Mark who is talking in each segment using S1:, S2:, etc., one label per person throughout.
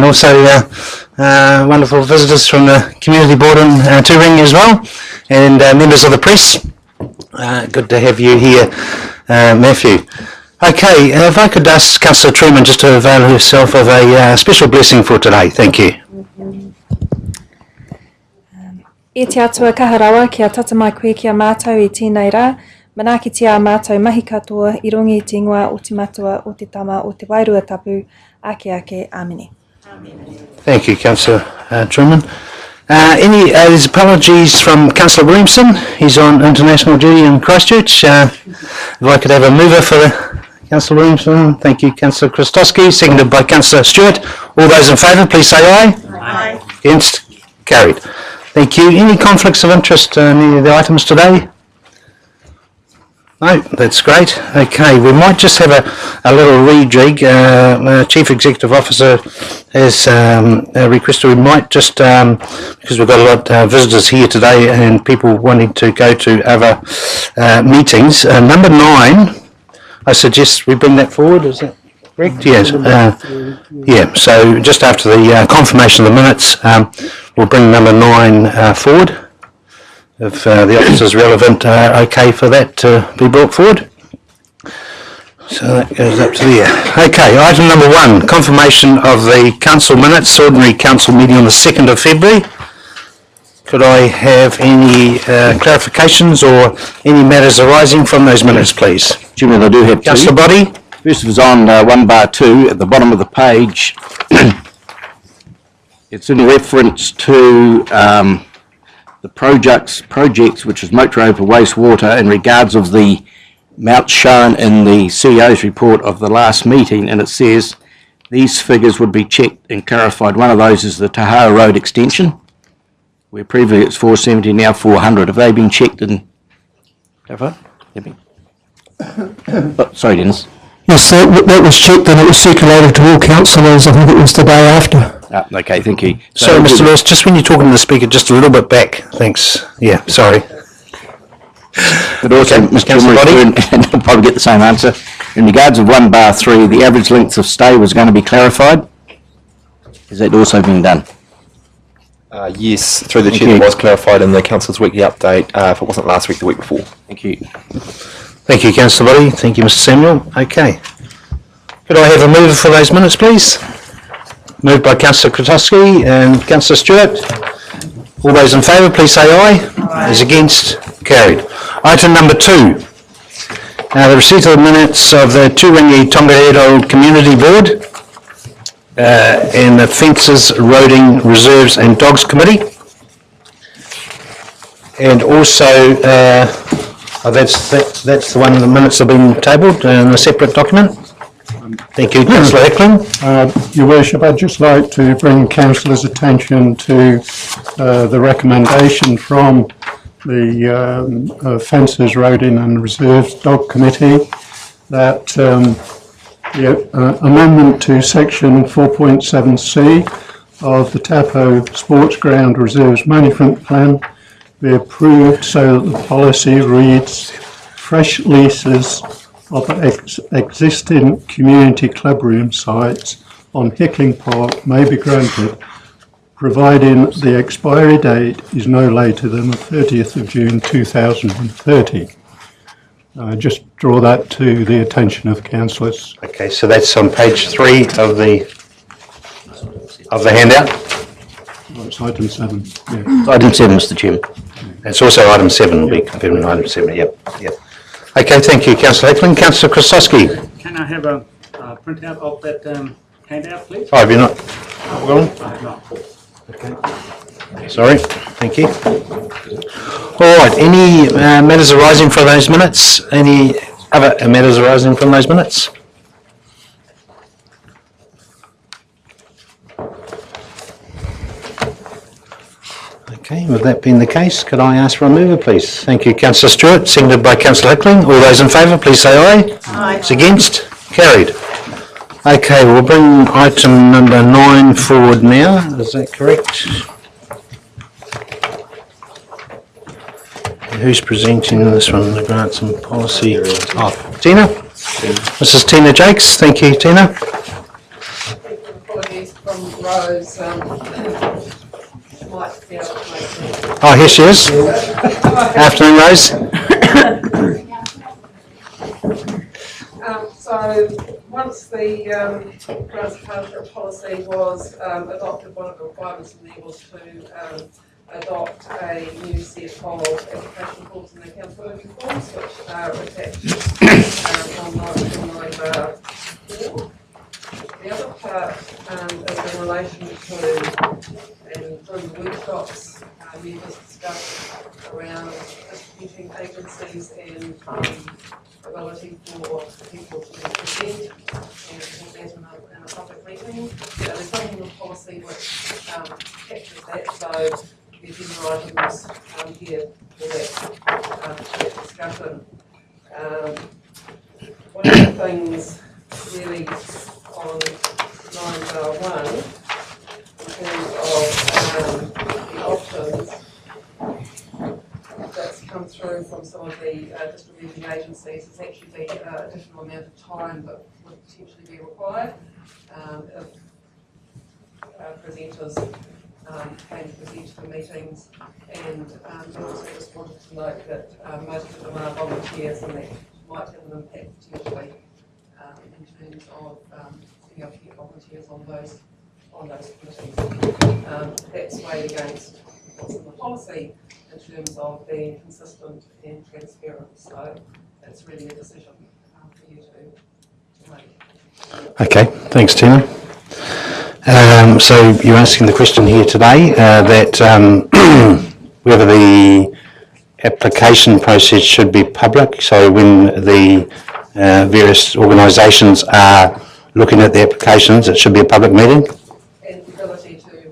S1: also wonderful visitors from the community board in Turangi as well, and members of the press. Good to have you here, Matthew. Okay, if I could ask Councillor Truman just to avail herself of a special blessing for today. Thank you.
S2: E te atua kaharawa kia tata mai koe kia mātou I tēnei rā, manaki te a mātou mahi katoa I rongi te ingoa o te matua o te tama o te wairua tapu, ake ake, amene.
S1: Thank you, Councillor Truman. There's apologies from Councillor Williamson. He's on international duty in Christchurch. If I could have a mover for Councillor Williamson. Thank you, Councillor Christosky. Seconded by Councillor Stewart. All those in favour, please say aye. Aye. Against? Carried. Thank you. Any conflicts of interest in any of the items today? No, that's great. Okay, we might just have a little rejig. Chief Executive Officer has requested we might just, because we've got a lot of visitors here today and people wanting to go to other meetings. Number 9, I suggest we bring that forward, is that correct? Yes. Yeah, so just after the confirmation of the minutes, we'll bring number 9 forward. If the officer is relevant, okay for that to be brought forward. So that goes up to there. Okay, item number 1, confirmation of the council minutes, ordinary council meeting on the 2nd of February. Could I have any clarifications or any matters arising from those minutes, please?
S3: Chairman, I do have two.
S1: Councillor Boddy.
S3: First was on 1/2 at the bottom of the page. It's in reference to the projects which is motor over wastewater in regards of the amounts shown in the CEO's report of the last meeting, and it says these figures would be checked and clarified. One of those is the Tahoe Road extension, where previously it's 470, now 400. Have they been checked and clarified? Oh, sorry, Dennis.
S4: Yes, that was checked and it was circulated to all councillors. I think it was the day after.
S3: Okay, thank you.
S1: So, Mr. Lewis, just when you're talking to the speaker, just a little bit back. Thanks. Yeah, sorry.
S3: But also,
S1: okay,
S3: Mr. Chairman, and I'll probably get the same answer. In regards of 1/3, the average length of stay was going to be clarified. Has that also been done?
S5: Yes, through the chair, it was clarified in the council's weekly update. If it wasn't last week, the week before.
S3: Thank you.
S1: Thank you, Councillor Boddy. Thank you, Mr. Samuel. Okay. Could I have a mover for those minutes, please? Moved by Councillor Krotowski and Councillor Stewart. All those in favour, please say aye. Aye. Those against? Carried. Item number 2. The receipt of the minutes of the Turangi-Tongariro Community Board and the Fences, Roading, Reserves and Dogs Committee. And also, that's the one the minutes have been tabled in a separate document. Thank you, Councillor Eckling.
S4: Your Worship, I'd just like to bring Councillors' attention to the recommendation from the Fences, Roading and Reserves Dog Committee that the amendment to section 4.7c of the Taupo Sports Ground Reserves Management Plan be approved so that the policy reads: fresh leases of existing community clubroom sites on Hickling Park may be granted, providing the expiry date is no later than the 30th of June 2030. Just draw that to the attention of councillors.
S1: Okay, so that's on page 3 of the handout.
S4: Oh, it's item 7. Yeah.
S3: It's item 7, Mr. Chairman.
S1: It's also item 7. Will be confirmed in item 7. Yep. Okay, thank you, Councillor Eckling. Councillor Krasowski.
S6: Can I have a printout of that handout, please?
S1: Oh, have you not?
S6: I have not.
S1: Okay. Sorry. Thank you. All right. Any matters arising from those minutes? Any other matters arising from those minutes? Okay, with that being the case, could I ask for a mover, please? Thank you, Councillor Stewart, seconded by Councillor Hickling. All those in favour, please say aye. Aye. Those against? Carried. Okay, we'll bring item number 9 forward now. Is that correct? Who's presenting this one? The grants and policy. Oh, Tina? Mrs. Tina Jakes. Thank you, Tina.
S7: from Rose might be able to make sense.
S1: Oh, here she is. Afternoon, Rose.
S7: So once the grants and partnership policy was adopted, one of the requirements in there was to adopt a new set of application forms and account working forms, which are attached on 9.4. The other part is in relation to, and during the workshops, members discussed around distributing agencies and ability for people to present and present in a public meeting. There's something in the policy which captures that, so there's other items here for that discussion. One of the things really on 9.1 in terms of the options that's come through from some of the distributing agencies is actually the additional amount of time that would potentially be required if presenters came to present for meetings, and I also just wanted to note that most of them are volunteers, and that might have an impact potentially in terms of being able to get volunteers on those committees. That's weighed against what's in the policy in terms of being consistent and transparent. So that's really a decision for you to make.
S1: Okay, thanks, Tina. So you're asking the question here today that whether the application process should be public, so when the various organisations are looking at the applications, it should be a public meeting?
S7: And the ability to,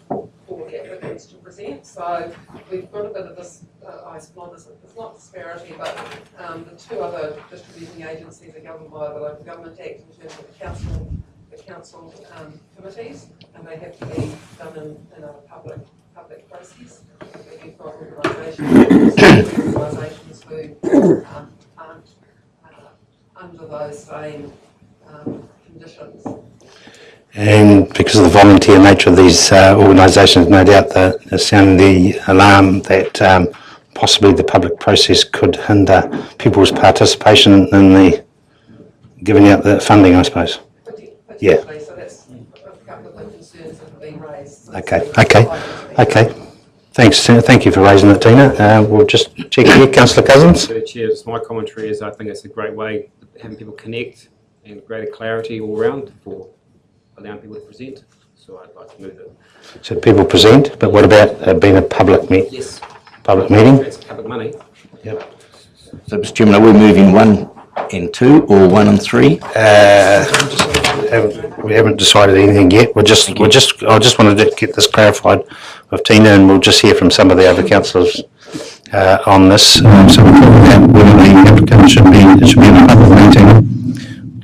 S7: for the applicants to present. So we've got a bit of this, I suppose it's not disparity, but the two other distributing agencies are governed by the Local Government Act in terms of the council committees, and they have to be done in a public process. But you've got organisations who aren't under those same conditions.
S1: And because of the volunteer nature of these organisations, no doubt they're sounding the alarm that possibly the public process could hinder people's participation in the giving out the funding, I suppose. Yeah.
S7: So that's a couple of the concerns that have been raised.
S1: Okay. Thanks. Thank you for raising it, Tina. We'll just check here. Councillor Cousins.
S8: Chair, my commentary is I think it's a great way of having people connect and greater clarity all round for allowing people to present. So I'd like to move it.
S1: So people present, but what about being a public meeting?
S8: Yes.
S1: Public meeting?
S8: It's public money.
S1: Yep.
S3: So, Mr. Chairman, are we moving 1 and 2 or 1 and 3?
S1: We haven't decided anything yet. I just wanted to get this clarified with Tina, and we'll just hear from some of the other councillors on this. So we're talking about whether the applicant should be in a public meeting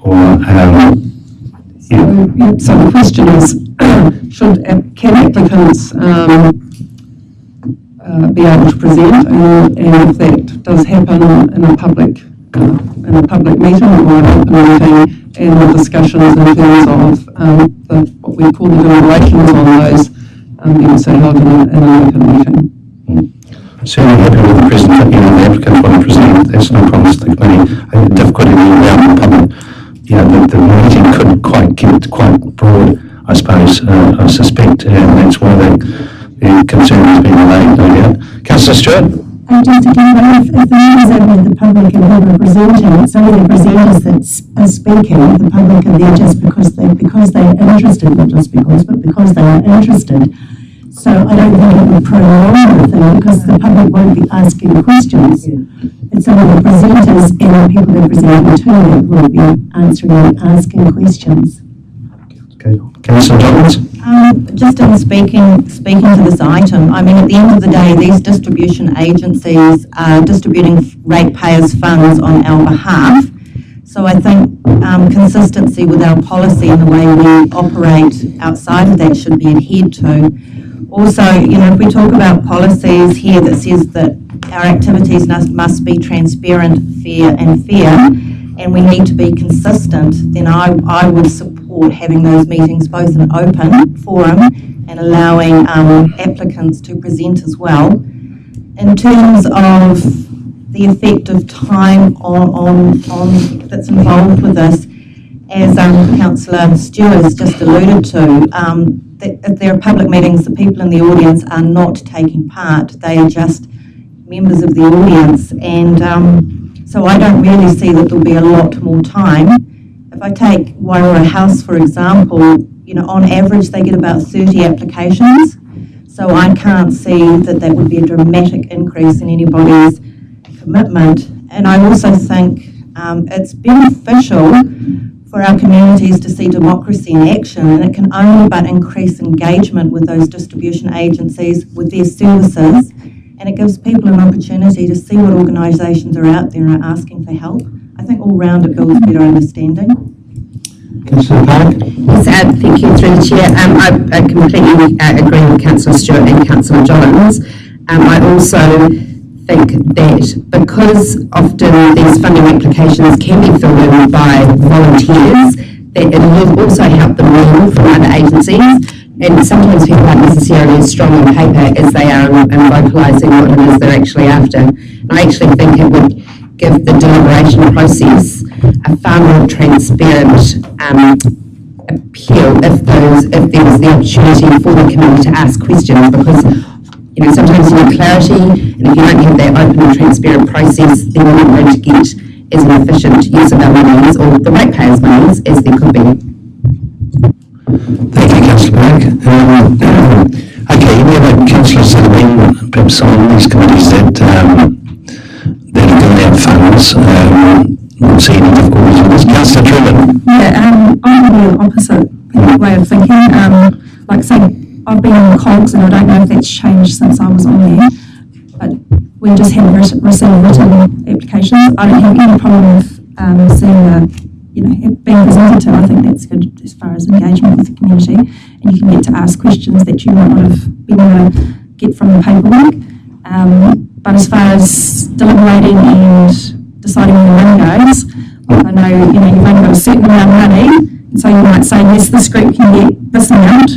S1: or
S9: So the question is, can applicants be able to present, and if that does happen in a public meeting or an open meeting, and the discussions in terms of what we call the deliberations on those, you would say held in an open meeting.
S1: Certainly happy with the presentation, the applicant want to present. That's no problem with the committee. I think difficulty around the public. The meeting couldn't quite get it quite broad, I suppose, I suspect, and that's why the concern has been relayed, no doubt. Councillor Stewart?
S10: Just again, if the members are with the public and who are presenting, it's only the presenters that are speaking. The public are there just because they're interested, not just but because they are interested. So I don't think it would prolong the thing because the public won't be asking questions. It's only the presenters and the people they're presenting to that will be answering and asking questions.
S1: Okay. Councillor Jones?
S11: Just in speaking to this item, I mean, at the end of the day, these distribution agencies are distributing ratepayers' funds on our behalf. So I think consistency with our policy and the way we operate outside of that should be adhered to. Also, if we talk about policies here that says that our activities must be transparent, fair, and we need to be consistent, then I would support support having those meetings, both an open forum and allowing applicants to present as well. In terms of the effect of time on that's involved with this, as Councillor Stewart has just alluded to, if there are public meetings, the people in the audience are not taking part, they are just members of the audience, and so I don't really see that there'll be a lot more time. If I take Wairua House, for example, on average they get about 30 applications, so I can't see that would be a dramatic increase in anybody's commitment. And I also think it's beneficial for our communities to see democracy in action, and it can only but increase engagement with those distribution agencies, with their services, and it gives people an opportunity to see what organisations are out there and are asking for help. I think all round it builds better understanding.
S1: Councillor Park?
S12: Yes, thank you, through the Chair. I completely agree with Councillor Stewart and Councillor Johns. I also think that because often these funding applications can be filled in by volunteers, that it will also help them learn from other agencies, and sometimes people aren't necessarily as strong on paper as they are in vocalising what it is they're actually after. And I actually think it would give the deliberation process a far more transparent appeal if there was the opportunity for the committee to ask questions, because sometimes you need clarity, and if you don't have that open and transparent process, then you're not going to get as an efficient use of our monies, or the ratepayers' monies, as there could be.
S1: Thank you, Councillor Park. Okay, we have councillors that have been perhaps on these committees that are going to have funds. We'll see any difficulties with this. Councillor Trewavas.
S2: Yeah, I'm the opposite way of thinking. Like say, I've been on COGS and I don't know if that's changed since I was on there, but we just have received written applications. I don't have any problem with seeing it being presented to. I think that's good as far as engagement with the community, and you can get to ask questions that you might not have been able to get from the paperwork. But as far as deliberating and deciding where the money goes, I know you've only got a certain amount of money, and so you might say, yes, this group can get this amount,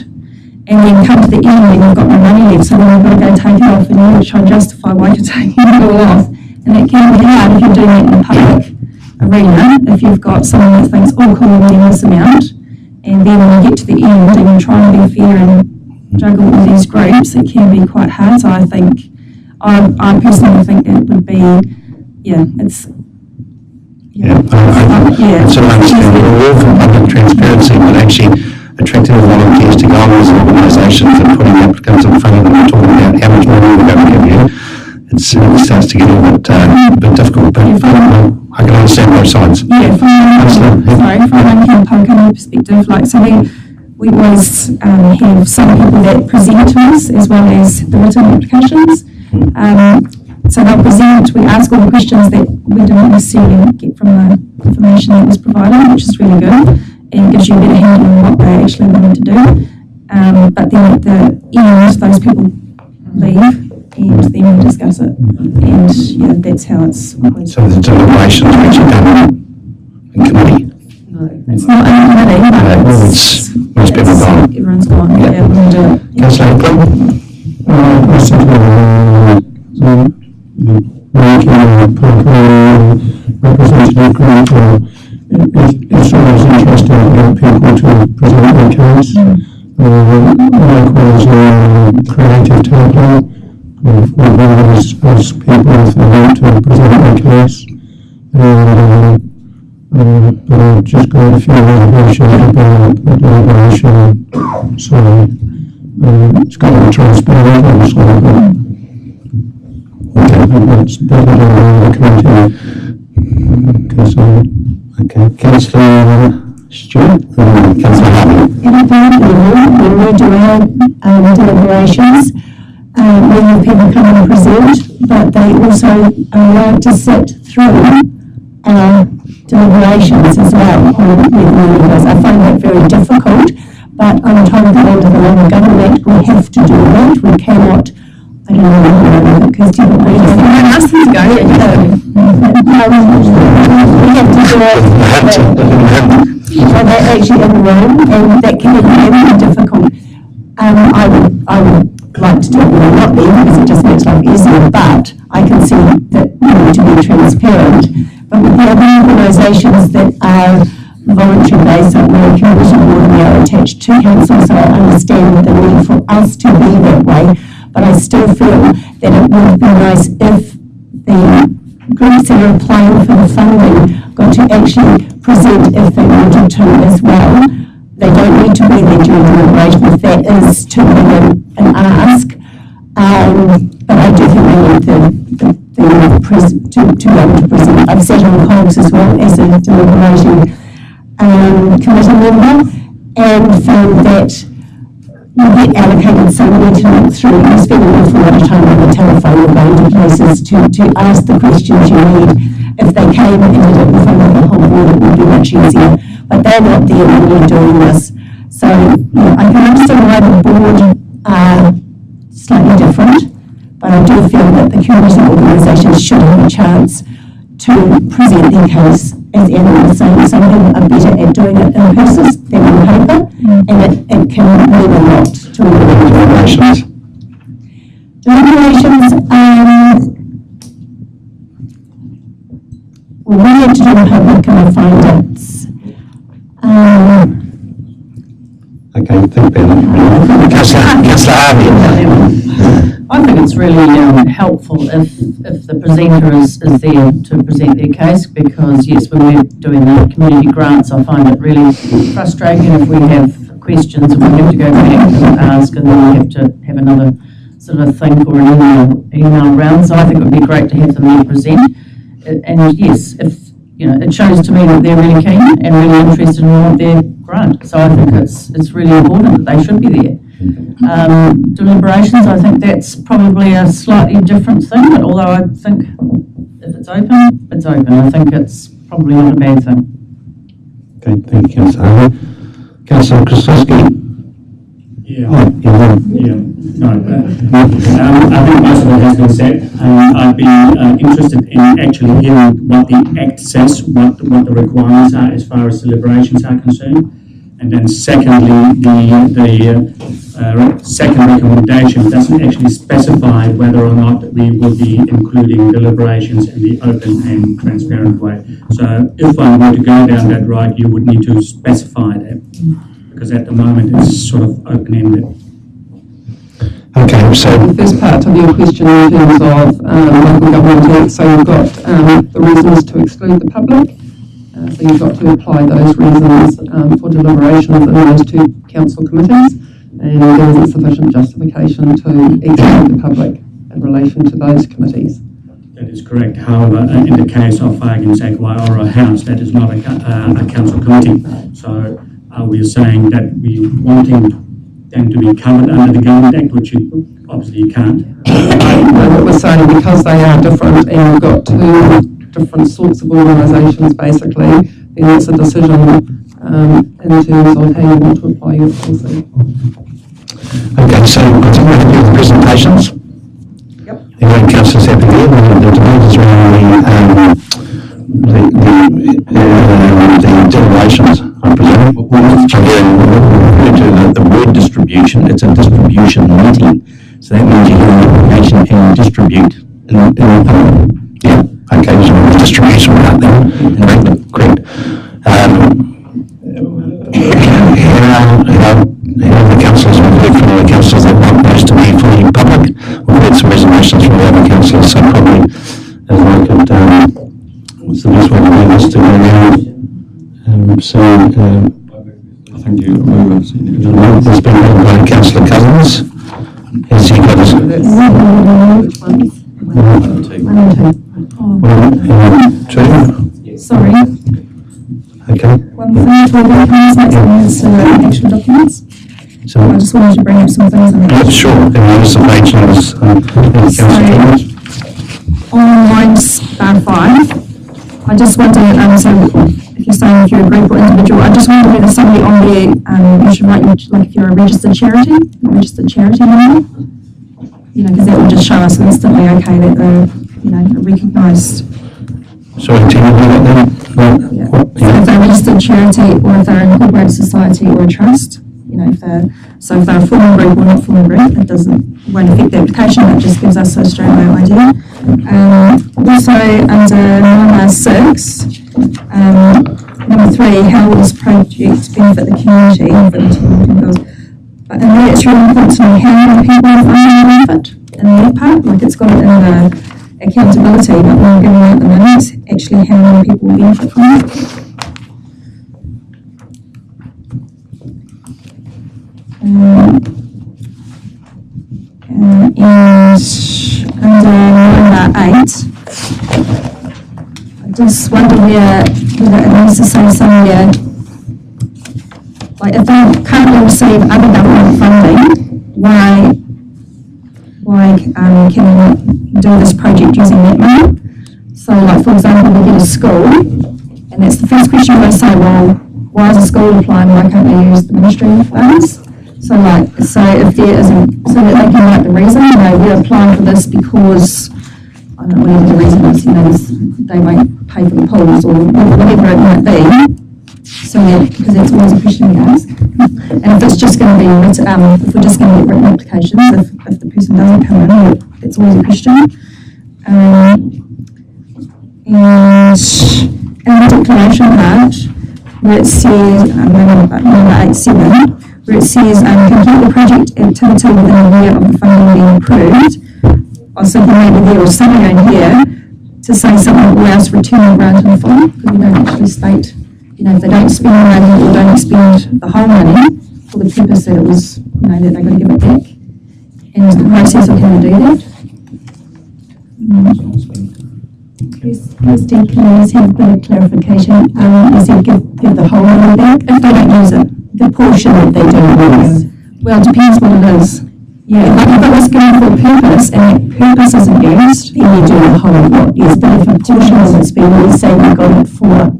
S2: and then come to the end and you've got no money left, so then you've got to go take it off, and you've got to try and justify why you're taking it all off. And it can be hard if you're doing it in a public arena, if you've got someone that thinks, oh cool, we're getting this amount, and then when you get to the end and you try and be fair and juggle all these groups, it can be quite hard. So I think, I personally think that would be, it's
S1: a understandable rule for public transparency, but actually attracting the volunteers to go on as organisations and putting applicants in front of them and talking about how much money we're going to give you, it starts to get a bit difficult, but I can understand both sides.
S2: Yeah, from a Kaunihera perspective, like, so we always have some people that present to us as well as the written applications. So they'll present, we ask all the questions that we didn't necessarily get from the information that was provided, which is really good, and gives you a better handle on what they actually wanted to do. But then at the end, those people leave and then we discuss it. And that's how it's always. So
S1: the deliberations are actually done in committee?
S2: No, it's not in committee, but
S1: most people gone.
S2: Everyone's gone, yeah, we'll do it.
S1: Councillor Clinton?
S4: Representative group, it's always interesting to get people to present their case. Likewise, creative Taupo, we always ask people if they want to present their case. But I've just got a few reservations about the deliberation, so it's got to be transparent, obviously, but that's definitely the committee concerned.
S1: Okay, Councillor Stewart, Councillor Harvey.
S10: In a part when we do our deliberations, we have people come and present, but they also are allowed to sit through our deliberations as well. I find that very difficult, but I'm told that under the Local Government we have to do that. We cannot, I don't know, because typically we
S12: ask them to go,
S10: we have to do it. So they're actually in the room, and that can be very difficult. I would like to do it when I'm not there because it just makes life easier, but I can see that we need to be transparent. But with the other organisations that are voluntary based, like we're a community board and we are attached to council, so I understand the need for us to be that way, but I still feel that it would be nice if the groups that are applying for the funding got to actually present if they wanted to as well. They don't need to be there during deliberation if that is too big an ask. But I do think they need to be able to present. I've sat on COGS as well as a deliberating committee member and found that you get allocated somebody to look through. You spend an awful lot of time on the telephone or going to places to ask the questions you need. If they came and did it in front of the whole board, it would be much easier. But they're not there when you're doing this. So yeah, I can understand why the board are slightly different, but I do feel that the community organisations should have a chance to present their case, as Anna was saying. Some of them are better at doing it in person than on paper, and it can mean a lot to deliberations. Well, we have to do in public, and I find it.
S1: Okay, think about it. Councillor Harvey.
S13: I think it's really helpful if the presenter is there to present their case, because yes, when we're doing the community grants, I find it really frustrating if we have questions and we have to go back and ask, and then we have to have another sort of think or an email round. So I think it would be great to have them there present. And yes, if it shows to me that they're really keen and really interested in their grant. So I think it's really important that they should be there. Deliberations, I think that's probably a slightly different thing, but although I think if it's open, it's open. I think it's probably not a bad thing.
S1: Okay, thank you, Councillor Harvey. Councillor Krasowski.
S6: Yeah. No. I think most of it has been said. I'd be interested in actually hearing what the Act says, what the requirements are as far as deliberations are concerned. And then secondly, the second recommendation doesn't actually specify whether or not we will be including deliberations in the open and transparent way. So if one were to go down that road, you would need to specify that, because at the moment it's sort of open-ended.
S1: Okay, so
S9: the first part of your question in terms of local government act, so you've got the reasons to exclude the public. So you've got to apply those reasons for deliberations in those two council committees, and there isn't sufficient justification to exclude the public in relation to those committees.
S6: That is correct. However, in the case of, for argument's sake, Waiora House, that is not a council committee. So we are saying that we wanting them to be covered under the Government Act, which you obviously can't.
S9: What we're saying, because they are different and you've got two different sorts of organisations basically, then it's a decision in terms of how you want to apply your policy.
S1: okay, so continuing with the presentations.
S9: Yep.
S1: Everyone, councillors happy there. The debate is around the deliberations, I presume.
S3: Refer to the word distribution. It's a distribution meeting, so that means you have an application and distribute in the public.
S1: Yeah. Okay, so the distribution out there. Great. How the councillors will do from the councillors that want those to be fully public. We've had some reservations from the other councillors, so probably as I could, what's the best way to do this to go now?
S14: I think you move it.
S1: It's been moved by Councillor Cousins. Has he got his?
S9: Which ones?
S1: Two?
S2: Sorry.
S1: Okay.
S2: 134 documents, next one is action documents.
S1: So
S2: I just wanted to bring up some things on the
S1: sure. There's some page numbers.
S2: on line 5, I just wonder, so if you're saying if you're a group or individual, I just wonder whether somebody on there, you should write, like if you're a registered charity member, because that would just show us instantly, okay, that they're, a recognised
S14: So can you do that then?
S2: So if they're a registered charity, or if they're an incorporated society or a trust, if they're a formal group or not formal group, it won't affect the application, it just gives us a straight away idea. Also under number 6, number 3, how will this project benefit the community? But in there it's really important to know how many people are finding benefit in that part, like it's got it in the accountability, but when we're giving out the money, it's actually how many people will benefit from it. And under number 8, I just wonder whether it needs to say somewhere, like if they currently receive other government funding, why can we not do this project using that money? So like for example, we get a school, and that's the first question they say, well, why is a school applying, why can't they use the ministry funds? So if there isn't, so that they can write the reason, we're applying for this because, I don't know, whatever the reason is, they won't pay for the pools or whatever it might be. So because that's always a question we ask. And if it's just going to be, if we're just going to get written applications, if the person doesn't come in, that's always a question. And in the declaration part, where it says, number 8.7, where it says complete the project activity within a year of the funding being approved. I was thinking maybe there was something in here to say something or else return the grant in full, because we don't actually state, if they don't spend the money or don't expend the whole money for the purpose that it was, that they've got to give it back. And the process of how to do that.
S10: Please, Steve, can I just have a bit of clarification? You said give the whole money back if they don't use it. The portion that they don't use.
S2: Well, it depends what it is.
S10: Yeah, like if it was given for a purpose and that purpose isn't used, then you do the whole lot. Yes, but if a portion isn't spent, we say we got it for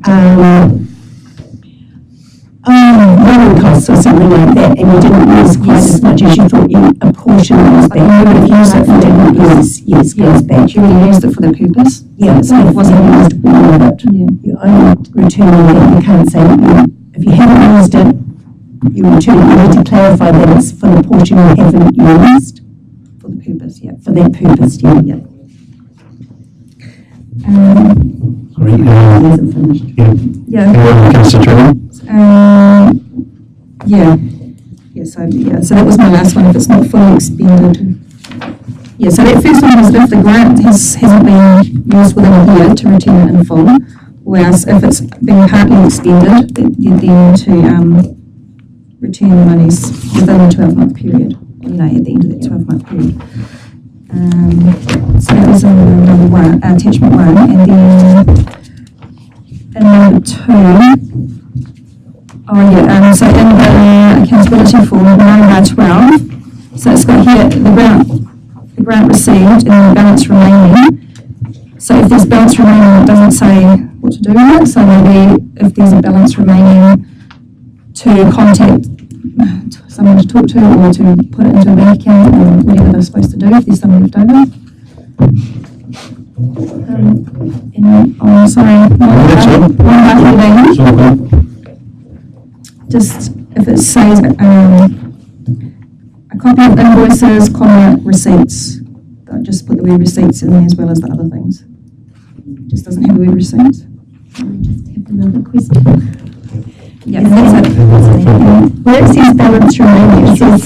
S10: running costs or something like that, and you didn't use quite as much as you thought, a portion was back. You would have used it for different uses. Yes, goes back.
S2: You really used it for the purpose?
S10: Yeah, so it wasn't used all of it. Yeah. You're only returning it. You can't say, if you haven't used it, you return it. You need to clarify that it's for the portion you haven't used.
S2: For the purpose, yeah.
S10: For that purpose, yeah.
S14: Sorry,
S10: Is it finished?
S2: Yeah.
S14: Councillor Trewavas?
S2: So that was my last one, if it's not fully expended. Yeah, so that first one was if the grant hasn't been used within a year to return it in full, whereas if it's been partly expended, then to return the monies within the 12-month period, at the end of that 12-month period. So that was in number 1, attachment 1, and then in number 2, so in the accountability form, number 12, so it's got here the grant received and the balance remaining. So if there's balance remaining, it doesn't say what to do with it. So maybe if there's a balance remaining, to contact someone to talk to or to put it into a bank account or whatever they're supposed to do if there's something left over. Just if it says a copy of invoices, receipts, I'll just put the word receipts in there as well as the other things. It just doesn't have the word receipts.
S10: Just have another question.
S2: Yeah, that's it.
S10: Where it says balance remaining, it says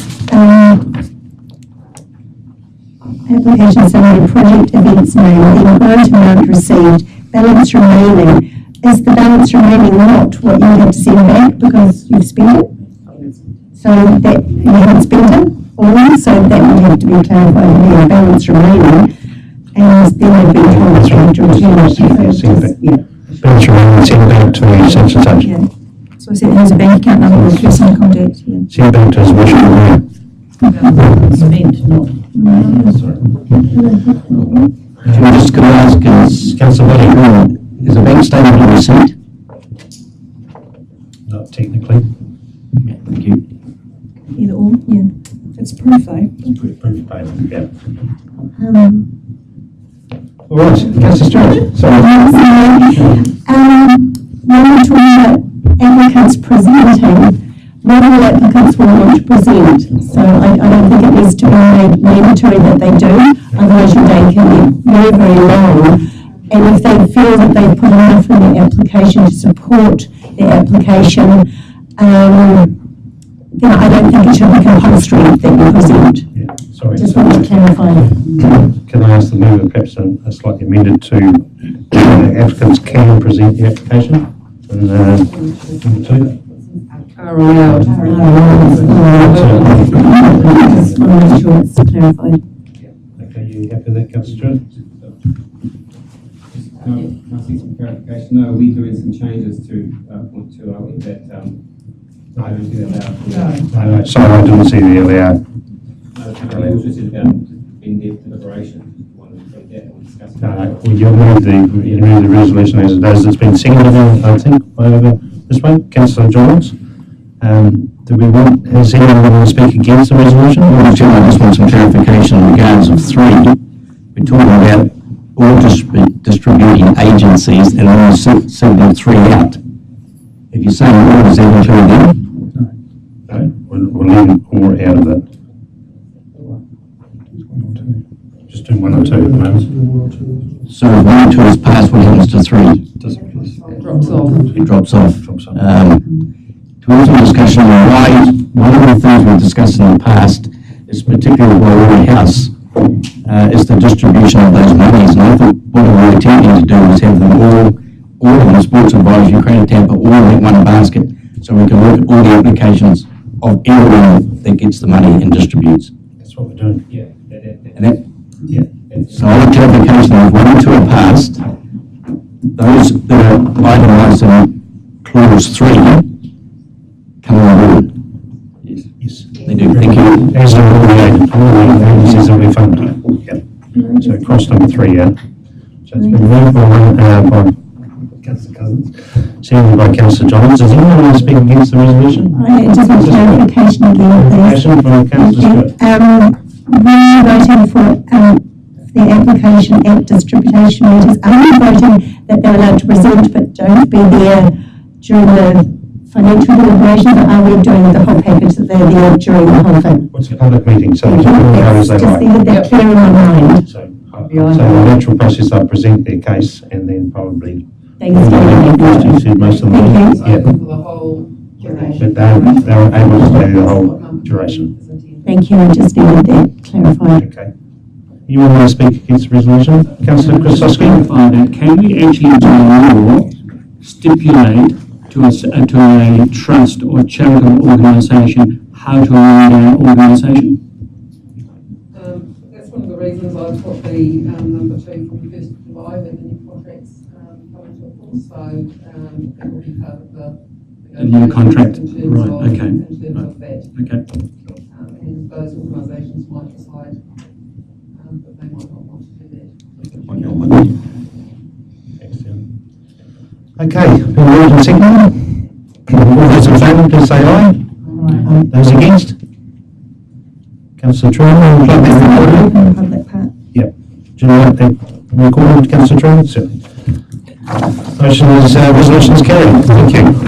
S10: application summary, project events name, then grant amount received, balance remaining. Is the balance remaining not what you have to send back because you've spent it? So that you haven't spent it all, so that would have to be clarified here, balance remaining, and then they've been told to return it.
S14: Balance remaining, send back to Centre Touch.
S2: Yeah. So I said there's a bank account number or person to contact. Yeah.
S14: Send back to his wish.
S13: Spent, not.
S3: Can I just ask, Councillor Willie, is a bank statement a receipt?
S14: Not technically.
S3: Yeah, thank you.
S2: Either or, yeah. It's proof though.
S14: Proof of payment, yeah. All right, Councillor Stewart. Sorry.
S10: When we're talking about applicants presenting, not all applicants will want to present. So I don't think it needs to be made mandatory that they do, otherwise your day can be very, very long. And if they feel that they've put enough in their application to support their application, then I don't think it should be compulsory that you present.
S14: Yeah, sorry.
S10: Just want to clarify.
S14: Can I ask the member perhaps a slightly amended to applicants can present the application? And number 2.
S9: Are allowed.
S10: Just want to make sure it's clarified.
S14: Okay, you happy with that, Councillor Stewart?
S8: Can I see some clarification? No, we're doing some changes to point 2, are we? That I don't see that allowed.
S14: No, sorry, I didn't see the allowed.
S8: It was just about in-depth deliberation.
S14: Well, you'll move the resolution as it does. It's been seconded, I think, by this one, Councillor Johns. Do we want, has anyone want to speak against the resolution?
S3: Well, Chair, I just want some clarification in regards of 3. We're talking about all distributing agencies and then sending 3 out. If you're saying all, does that include them?
S14: No, we'll leave all out of it. Just do 1 or 2 at the moment.
S3: So if 1 or 2 is passed, what happens to 3?
S9: It drops off.
S3: It drops off. To answer the discussion on why, one of the things we've discussed in the past is particularly Wairua House, is the distribution of those monies. And I thought what we were attempting to do was have them all of them, Sports Advisory, Credit Tampa, all in one basket, so we can look at all the applications of everyone that gets the money and distributes.
S14: That's what we're doing.
S8: Yeah.
S3: And that, yeah. So all the clarification of 1 and 2 are passed. Those that are itemised in clause 3 come on board.
S14: Yes.
S3: They do. Thank you.
S14: As are all the agencies that we fund. Yep. So cross number 3, yeah. So it's been moved by Councillor Cousins, seconded by Councillor Johns. Does anyone want to speak against the resolution?
S10: I just want clarification again, please.
S14: Clarification from Councillor Stewart.
S10: When you're voting for the application at distribution meetings, are you voting that they're allowed to present but don't be there during the financial deliberations, or are we doing the whole package that they're there during the whole thing?
S14: What's a public meeting? So it's all hours they
S10: Just
S14: like.
S10: think that they're clear in my mind.
S14: So the natural process, they'll present their case and then probably
S10: Thank you.
S14: you said most of them.
S10: Thank you.
S14: Yeah.
S7: The whole duration.
S14: But they're able to stay the whole duration.
S10: Thank you, I just needed that clarified.
S14: Okay. You want to speak against the resolution? Councillor Krasowski?
S6: Can we actually do law stipulate to a trust or charitable organisation how to run their organisation?
S7: That's one of the reasons I put the number 2 from 1st of July when the new contracts come into force. So it will be part of the
S6: new contract,
S7: in terms
S6: right?
S7: of,
S6: Okay.
S7: In terms of that.
S6: Okay.
S7: And those organisations might decide that they might not want to do that.
S14: Okay, been moved and seconded. All those in favour, please say aye. Aye. Those against? Councillor Trewavas, would you like that recorded?
S10: Public part.
S14: Yep. Do you like that recorded, Councillor Trewavas? Certainly. Motion is, resolution is carried. Thank you.